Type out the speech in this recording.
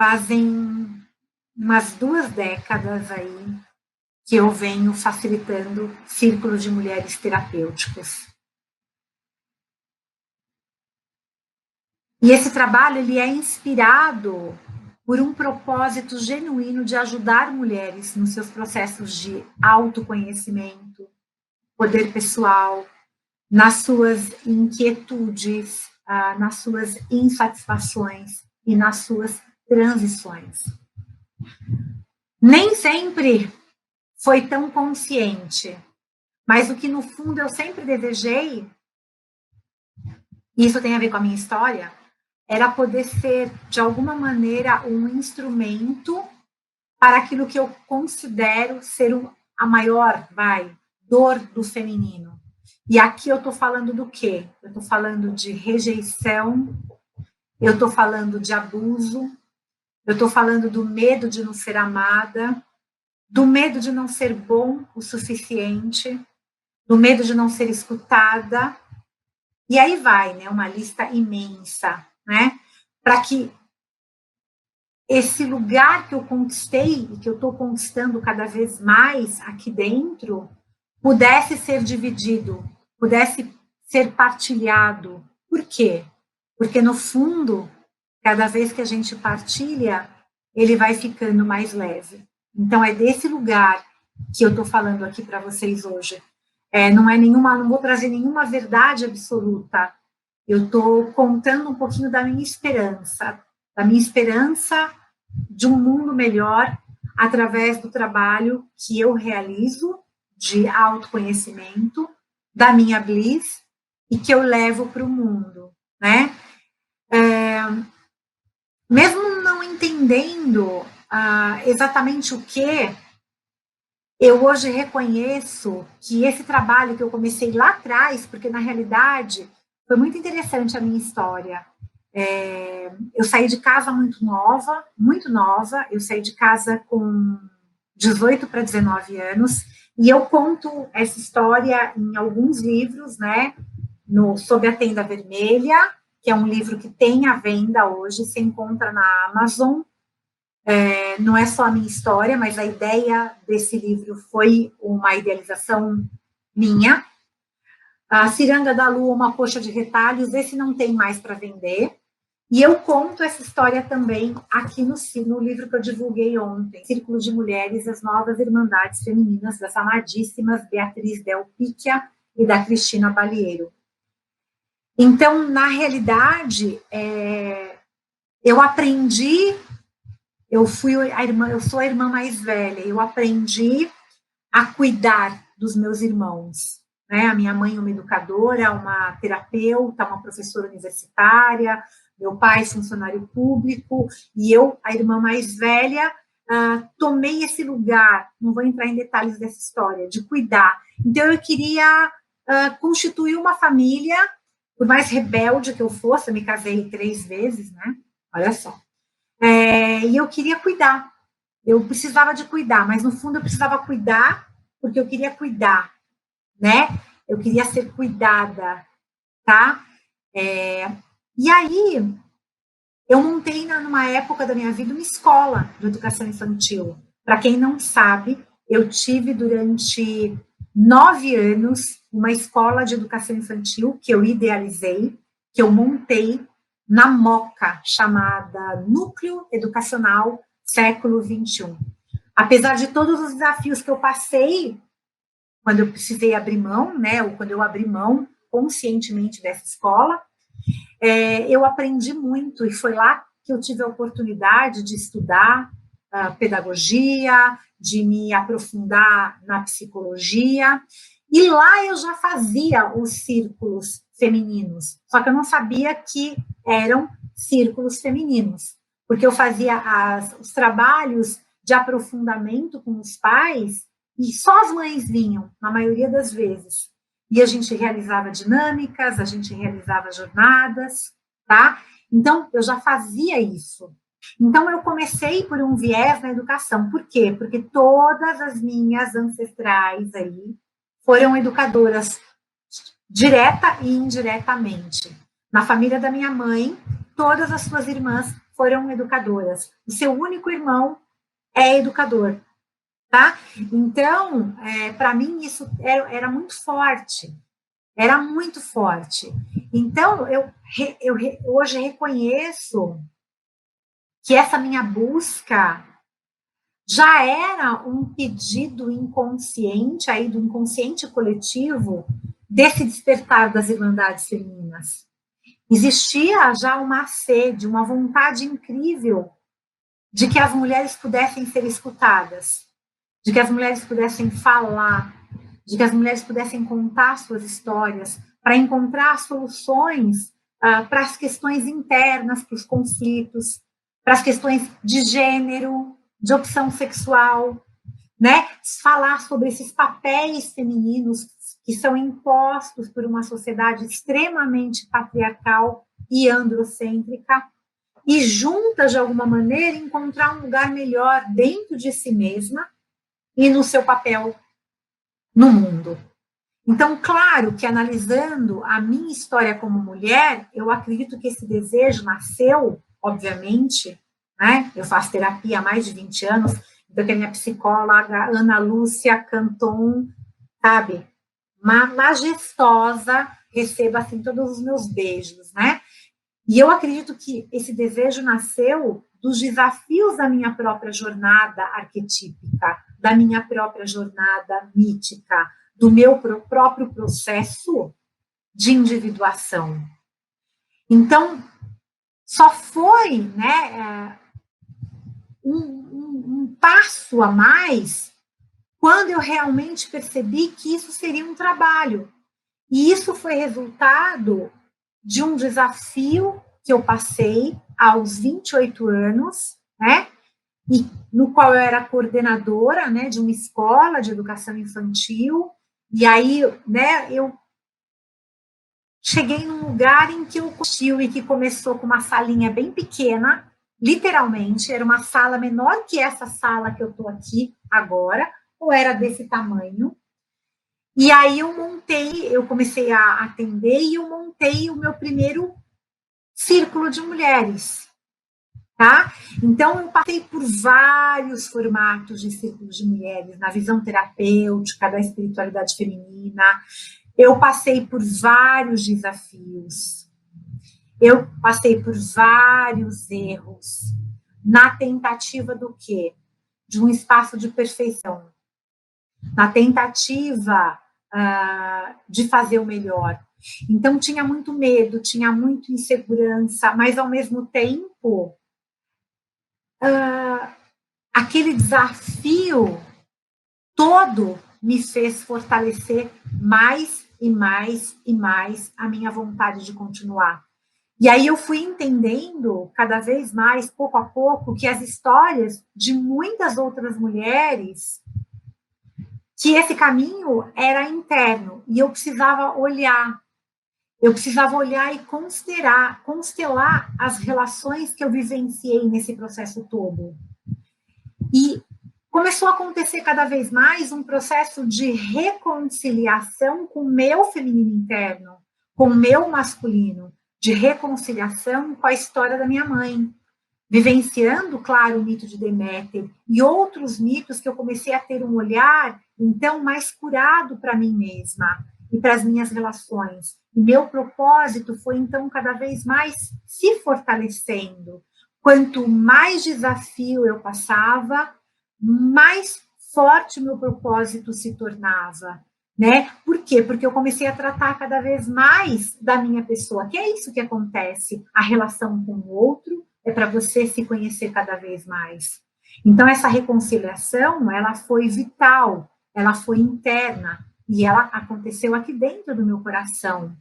Fazem umas 2 décadas aí que eu venho facilitando círculos de mulheres terapêuticos. E esse trabalho ele é inspirado por um propósito genuíno de ajudar mulheres nos seus processos de autoconhecimento, poder pessoal, nas suas inquietudes, nas suas insatisfações e nas suas transições. Nem sempre foi tão consciente, mas o que no fundo eu sempre desejei, e isso tem a ver com a minha história, era poder ser, de alguma maneira, um instrumento para aquilo que eu considero ser a maior, dor do feminino. E aqui eu estou falando do quê? Eu estou falando de rejeição, eu estou falando de abuso, eu estou falando do medo de não ser amada, do medo de não ser bom o suficiente, do medo de não ser escutada, e aí vai, né, uma lista imensa, né, para que esse lugar que eu conquistei e que eu estou conquistando cada vez mais aqui dentro, pudesse ser dividido, pudesse ser partilhado. Por quê? Porque, no fundo, cada vez que a gente partilha, ele vai ficando mais leve. Então, é desse lugar que eu estou falando aqui para vocês hoje. Não vou trazer nenhuma verdade absoluta. Eu estou contando um pouquinho da minha esperança de um mundo melhor através do trabalho que eu realizo de autoconhecimento, da minha bliss, e que eu levo para o mundo, né? Mesmo não entendendo exatamente o que, eu hoje reconheço que esse trabalho que eu comecei lá atrás, porque na realidade foi muito interessante a minha história. Eu saí de casa muito nova, eu saí de casa com 18 para 19 anos, e eu conto essa história em alguns livros, né, Sob a Tenda Vermelha, que é um livro que tem à venda hoje, se encontra na Amazon. Não é só a minha história, mas a ideia desse livro foi uma idealização minha. A Ciranda da Lua, Uma Coxa de Retalhos, esse não tem mais para vender. E eu conto essa história também aqui no livro que eu divulguei ontem, Círculo de Mulheres, as Novas Irmandades Femininas, das amadíssimas Beatriz Del Picchia e da Cristina Balieiro. Então, na realidade, eu aprendi, eu sou a irmã mais velha, eu aprendi a cuidar dos meus irmãos, né? A minha mãe é uma educadora, uma terapeuta, uma professora universitária, meu pai funcionário público, e eu, a irmã mais velha, tomei esse lugar, não vou entrar em detalhes dessa história, de cuidar. Então, eu queria constituir uma família, por mais rebelde que eu fosse, eu me casei 3 vezes, né? Olha só. E eu queria cuidar, eu precisava de cuidar, mas no fundo eu precisava cuidar porque eu queria cuidar, né? Eu queria ser cuidada, tá? E aí, eu montei numa época da minha vida uma escola de educação infantil. Para quem não sabe, eu tive durante 9 anos uma escola de educação infantil que eu idealizei, que eu montei na Moca, chamada Núcleo Educacional Século XXI. Apesar de todos os desafios que eu passei, quando eu precisei abrir mão, né, ou quando eu abri mão conscientemente dessa escola, eu aprendi muito, e foi lá que eu tive a oportunidade de estudar pedagogia, de me aprofundar na psicologia, e lá eu já fazia os círculos femininos, só que eu não sabia que eram círculos femininos, porque eu fazia os trabalhos de aprofundamento com os pais, e só as mães vinham, na maioria das vezes. E a gente realizava dinâmicas, a gente realizava jornadas, tá? Então, eu já fazia isso. Então, eu comecei por um viés na educação. Por quê? Porque todas as minhas ancestrais aí foram educadoras, direta e indiretamente. Na família da minha mãe, todas as suas irmãs foram educadoras. O seu único irmão é educador, tá? Então, para mim, isso era muito forte. Era muito forte. Então, eu hoje reconheço que essa minha busca já era um pedido inconsciente, aí do inconsciente coletivo, desse despertar das irmandades femininas. Existia já uma sede, uma vontade incrível de que as mulheres pudessem ser escutadas, de que as mulheres pudessem falar, de que as mulheres pudessem contar suas histórias, para encontrar soluções para as questões internas, para os conflitos, para as questões de gênero, de opção sexual, né? Falar sobre esses papéis femininos que são impostos por uma sociedade extremamente patriarcal e androcêntrica, e juntas, de alguma maneira, encontrar um lugar melhor dentro de si mesma e no seu papel no mundo. Então, claro que analisando a minha história como mulher, eu acredito que esse desejo nasceu, obviamente, né? Eu faço terapia há mais de 20 anos, então que a minha psicóloga, Ana Lúcia Canton, sabe, majestosa, receba assim todos os meus beijos, né? E eu acredito que esse desejo nasceu dos desafios da minha própria jornada arquetípica, da minha própria jornada mítica, do meu próprio processo de individuação. Então, só foi, né, um passo a mais quando eu realmente percebi que isso seria um trabalho. E isso foi resultado de um desafio que eu passei aos 28 anos, né, e no qual eu era coordenadora, né, de uma escola de educação infantil. E aí, né, eu cheguei num lugar em que eu curtiu e que começou com uma salinha bem pequena, literalmente, era uma sala menor que essa sala que eu estou aqui agora, ou era desse tamanho. E aí eu comecei a atender e eu montei o meu primeiro círculo de mulheres, tá? Então, eu passei por vários formatos de círculos de mulheres, na visão terapêutica, da espiritualidade feminina. Eu passei por vários desafios. Eu passei por vários erros, na tentativa do quê? De um espaço de perfeição. Na tentativa de fazer o melhor. Então, tinha muito medo, tinha muita insegurança, mas, ao mesmo tempo, aquele desafio todo me fez fortalecer mais e mais e mais a minha vontade de continuar. E aí eu fui entendendo cada vez mais, pouco a pouco, que as histórias de muitas outras mulheres, que esse caminho era interno, e eu precisava olhar e constelar as relações que eu vivenciei nesse processo todo. E começou a acontecer cada vez mais um processo de reconciliação com o meu feminino interno, com o meu masculino, de reconciliação com a história da minha mãe, vivenciando, claro, o mito de Deméter e outros mitos que eu comecei a ter um olhar, então, mais curado para mim mesma e para as minhas relações. E meu propósito foi, então, cada vez mais se fortalecendo. Quanto mais desafio eu passava, mais forte o meu propósito se tornava, né? Por quê? Porque eu comecei a tratar cada vez mais da minha pessoa, que é isso que acontece, a relação com o outro é para você se conhecer cada vez mais. Então, essa reconciliação, ela foi vital, ela foi interna, e ela aconteceu aqui dentro do meu coração.